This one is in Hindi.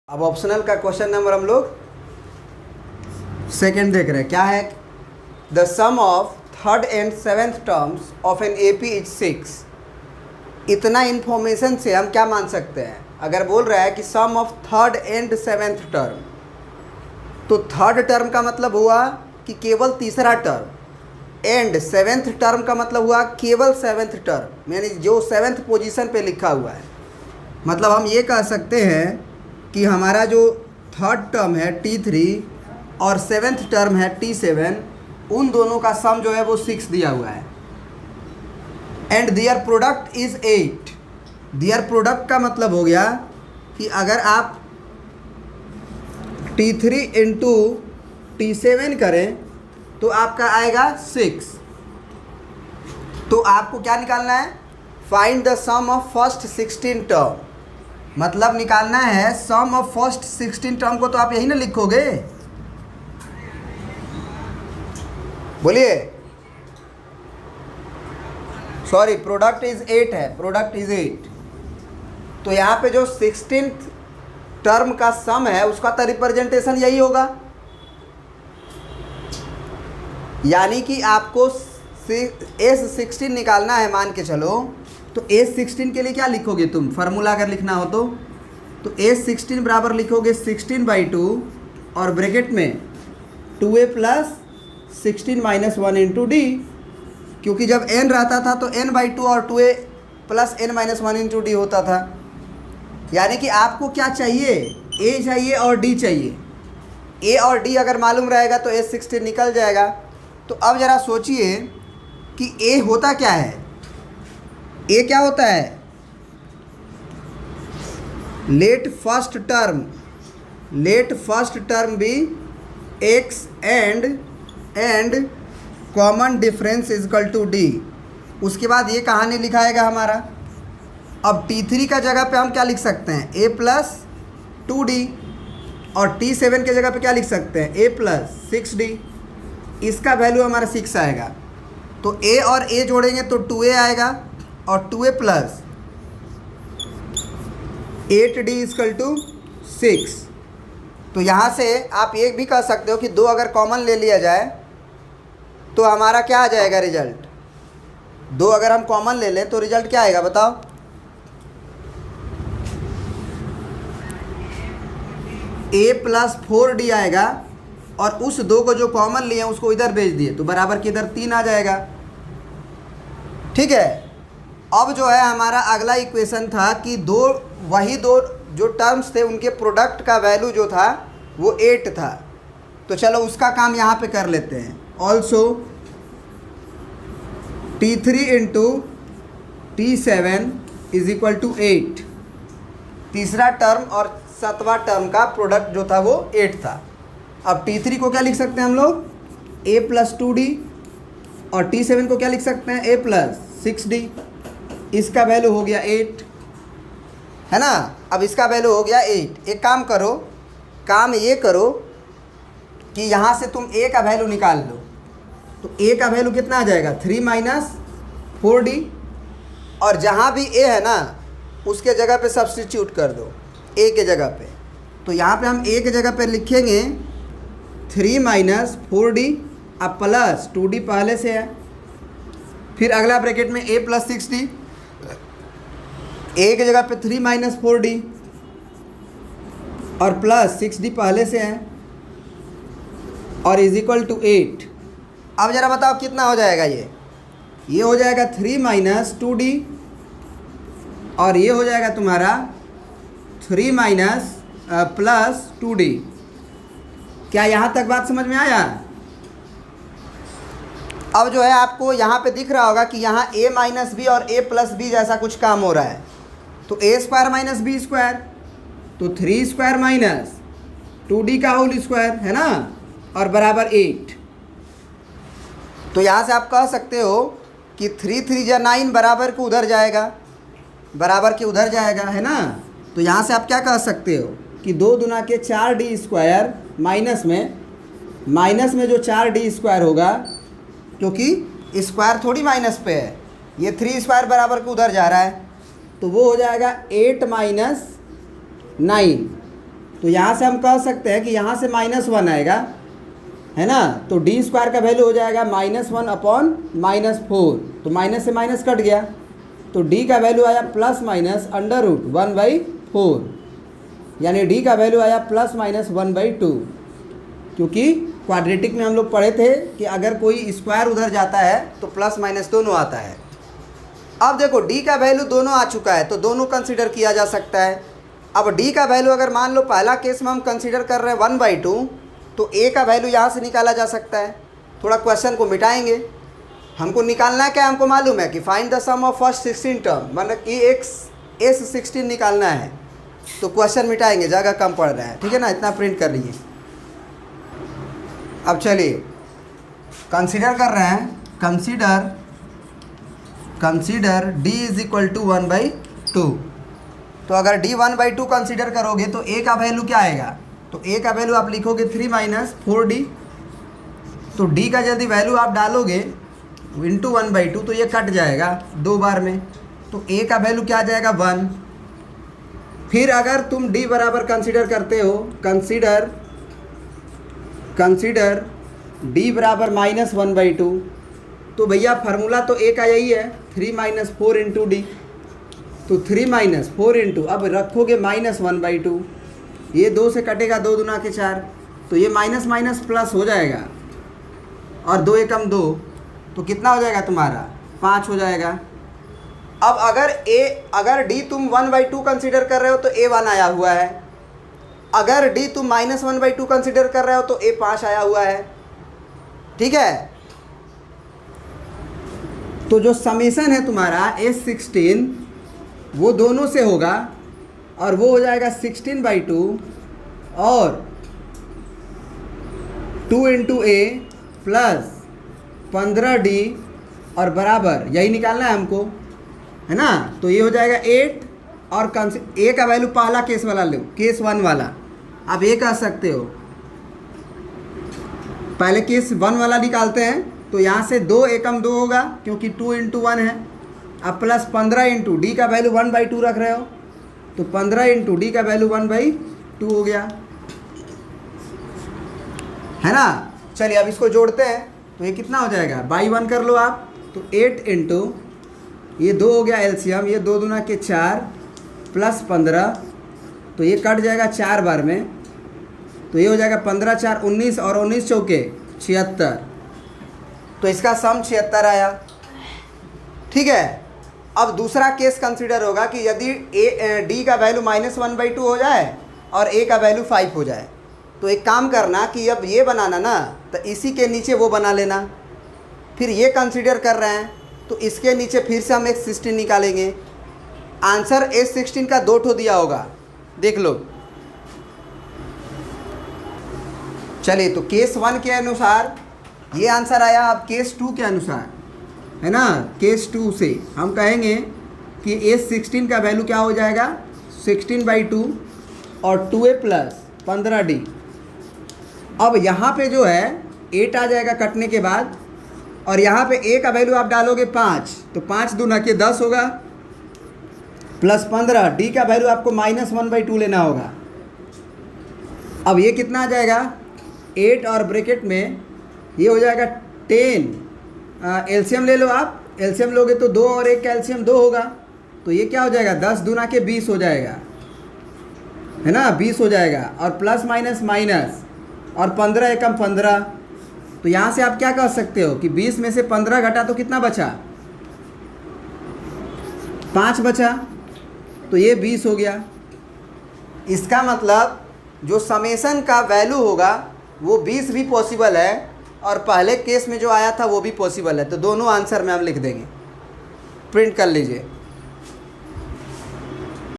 अब ऑप्शनल का क्वेश्चन नंबर हम लोग सेकंड देख रहे हैं। क्या है? The sum of third and seventh terms of an AP is 6। इतना इन्फॉर्मेशन से हम क्या मान सकते हैं? अगर बोल रहा है कि sum of third and seventh term, तो थर्ड टर्म का मतलब हुआ कि केवल तीसरा टर्म, एंड सेवेंथ टर्म का मतलब हुआ केवल सेवेंथ टर्म, यानी जो सेवेंथ पोजीशन पे लिखा हुआ है। मतलब हम ये कह सकते हैं कि हमारा जो थर्ड टर्म है T3 और सेवेंथ टर्म है T7, उन दोनों का सम जो है वो 6 दिया हुआ है। And their product is 8। Their product का मतलब हो गया कि अगर आप T3 इंटू T7 करें तो आपका आएगा 6। तो आपको क्या निकालना है? Find the sum of first 16 term. मतलब निकालना है सम ऑफ फर्स्ट 16 टर्म को, तो आप यही ना लिखोगे। बोलिए। सॉरी, प्रोडक्ट इज 8 है, प्रोडक्ट इज 8। तो यहाँ पे जो 16th टर्म का सम है उसका तो रिप्रेजेंटेशन यही होगा। यानी कि आपको S16 निकालना है, मान के चलो। तो S16 के लिए क्या लिखोगे तुम? फार्मूला अगर लिखना हो तो S16 बराबर लिखोगे 16/2 और ब्रैकेट में 2a plus 16 minus 1 into D. क्योंकि जब n रहता था तो n/2 और 2a plus n minus 1 into D होता था। यानी कि आपको क्या चाहिए? a चाहिए और d चाहिए। a और d अगर मालूम रहेगा तो S16 निकल जाएगा। तो अब ज़रा सोचिए कि a होता क्या है? a क्या होता है? Let first term be x and common difference is equal to d। उसके बाद ये कहानी लिखाएगा हमारा। अब T3 का जगह पे हम क्या लिख सकते हैं? a plus 2d। और T7 के जगह पे क्या लिख सकते हैं? a plus 6d। इसका वैल्यू हमारा 6 आएगा। तो a और a जोड़ेंगे तो 2a आएगा और 2a plus 8d equal to 6। तो यहाँ से आप ये भी कह सकते हो कि 2 अगर कॉमन ले लिया जाए तो हमारा क्या आ जाएगा रिजल्ट? 2 अगर हम कॉमन ले लें तो रिजल्ट क्या आएगा बताओ? a प्लस 4d आएगा और उस 2 को जो कॉमन लिए उसको इधर भेज दिए तो बराबर के इधर 3 आ जाएगा। ठीक है। अब जो है हमारा अगला इक्वेशन था कि वही दो जो टर्म्स थे उनके प्रोडक्ट का वैल्यू जो था वो 8 था। तो चलो उसका काम यहाँ पे कर लेते हैं। Also T3 into T7 is equal to 8। तीसरा टर्म और 7वां टर्म का प्रोडक्ट जो था वो 8 था। अब T3 को क्या लिख सकते हैं हम लोग? a plus 2d। और T7 को क्या लिख सकते हैं? a plus 6d। इसका वैल्यू हो गया 8, है ना। अब इसका वैल्यू हो गया 8। एक काम ये करो कि यहाँ से तुम a का वैल्यू निकाल लो। तो a का वैल्यू कितना आ जाएगा? 3 माइनस 4d। और जहाँ भी a है ना उसके जगह पे सब्स्टिट्यूट कर दो a के जगह पे। तो यहाँ पे हम a के जगह पे लिखेंगे 3 माइनस 4d अब प्लस 2d पहले से है। फिर अगला ब्रैकेट में a प्लस 6d, a की जगह पे 3 माइनस 4d और प्लस 6d पहले से है और इज इक्वल टू 8। अब ज़रा बताओ कितना हो जाएगा? ये हो जाएगा 3 माइनस 2d और ये हो जाएगा तुम्हारा 3 माइनस प्लस 2d। क्या यहाँ तक बात समझ में आया? अब जो है आपको यहाँ पे दिख रहा होगा कि यहाँ a माइनस बी और a प्लस बी जैसा कुछ काम हो रहा है। तो a square minus b square, तो 3 स्क्वायर माइनस 2d का होल स्क्वायर, है ना, और बराबर 8। तो यहाँ से आप कह सकते हो कि 3 3 या 9 बराबर के उधर जाएगा, है ना। तो यहाँ से आप क्या कह सकते हो कि 2 दूना के 4d स्क्वायर माइनस में जो 4d स्क्वायर होगा, क्योंकि स्क्वायर थोड़ी माइनस पे है, ये 3 स्क्वायर बराबर के उधर जा रहा है, तो वो हो जाएगा 8 माइनस 9। तो यहाँ से हम कह सकते हैं कि यहाँ से -1 आएगा, है ना। तो डी स्क्वायर का वैल्यू हो जाएगा -1 अपॉन -4, तो माइनस से माइनस कट गया, तो डी का वैल्यू आया ±√1/4, यानी डी का वैल्यू आया ±1/2, क्योंकि क्वाड्रेटिक में हम लोग पढ़े थे कि अगर कोई स्क्वायर उधर जाता है तो प्लस माइनस दोनों आता है। अब देखो डी का वैल्यू दोनों आ चुका है, तो दोनों कंसीडर किया जा सकता है। अब डी का वैल्यू अगर मान लो पहला केस में हम कंसीडर कर रहे हैं 1/2, तो ए का वैल्यू यहाँ से निकाला जा सकता है। थोड़ा क्वेश्चन को मिटाएंगे, हमको निकालना है क्या, हमको मालूम है कि find the sum of first 16 term, मतलब कि S16 निकालना है। तो क्वेश्चन मिटाएंगे, जगह कम पड़ रहा है, ठीक है ना, इतना प्रिंट कर लीजिए। अब चलिए कंसीडर कर रहे हैं, consider d is equal to 1/2। तो अगर d 1/2 कंसीडर करोगे तो a का वैल्यू क्या आएगा, तो a का वैल्यू आप लिखोगे 3 - 4d। तो d का यदि वैल्यू आप डालोगे इंटू 1/2 तो ये कट जाएगा 2 बार में, तो a का वैल्यू क्या आ जाएगा 1। फिर अगर तुम d बराबर कंसीडर करते हो, कंसीडर d बराबर -1/2, तो भैया फार्मूला तो a का यही है 3 - 4 इंटू डी। तो 3 - 4 इंटू, अब रखोगे -1/2, ये 2 से कटेगा, 2 दूना के 4, तो ये माइनस माइनस प्लस हो जाएगा, और 2 एकम 2, तो कितना हो जाएगा तुम्हारा 5 हो जाएगा। अब अगर d तुम 1/2 कंसीडर कर रहे हो तो a 1 आया हुआ है, अगर d तुम -1/2 कंसीडर कर रहे हो तो a 5 आया हुआ है, ठीक है। तो जो समेशन है तुम्हारा S16 वो दोनों से होगा, और वो हो जाएगा 16/2 और 2 इंटू a प्लस 15d और बराबर, यही निकालना है हमको, है ना। तो ये हो जाएगा 8, और a का वैल्यू पहला केस वाला लो, केस 1 वाला, आप ये कह सकते हो। पहले केस 1 वाला निकालते हैं, तो यहाँ से 2 एकम 2 होगा, क्योंकि 2 इंटू 1 है। अब प्लस 15 इंटू डी का वैल्यू 1/2 रख रहे हो, तो 15 इंटू डी का वैल्यू 1/2 हो गया, है ना। चलिए अब इसको जोड़ते हैं, तो ये कितना हो जाएगा, बाई 1 कर लो आप, तो 8 इंटू ये 2 हो गया एलसीएम, ये 2 दूना के 4 प्लस 15, तो ये कट जाएगा 4 बार में, तो ये हो जाएगा 15 4 19, और 19 चौके 76, तो इसका सम 76 आया, ठीक है। अब दूसरा केस कंसीडर होगा कि यदि डी का वैल्यू -1/2 हो जाए और a का वैल्यू 5 हो जाए, तो एक काम करना कि अब ये बनाना ना, तो इसी के नीचे वो बना लेना। फिर ये कंसीडर कर रहे हैं, तो इसके नीचे फिर से हम S16 निकालेंगे। आंसर S16 का 2 ठो दिया होगा, देख लो। चलिए तो केस 1 के अनुसार ये आंसर आया, अब केस 2 के अनुसार, है ना, केस 2 से हम कहेंगे कि S16 का वैल्यू क्या हो जाएगा 16/2 और 2a प्लस 15d। अब यहाँ पे जो है 8 आ जाएगा कटने के बाद, और यहाँ पे a का वैल्यू आप डालोगे 5, तो 5 दूना के 10 होगा, प्लस 15, d का वैल्यू आपको -1/2 लेना होगा। अब ये कितना आ जाएगा 8, और ब्रैकेट में ये हो जाएगा 10, एलसीएम ले लो आप, एलसीएम लोगे तो 2 और 1 का एलसीएम 2 होगा, तो ये क्या हो जाएगा 10 दूना के 20 हो जाएगा, है ना, 20 हो जाएगा, और प्लस माइनस माइनस, और 15 एकम 15, तो यहाँ से आप क्या कह सकते हो कि 20 में से 15 घटा तो कितना बचा 5 बचा, तो ये 20 हो गया। इसका मतलब जो समेशन का वैल्यू होगा वो 20 भी पॉसिबल है, और पहले केस में जो आया था वो भी पॉसिबल है, तो दोनों आंसर में हम लिख देंगे, प्रिंट कर लीजिए।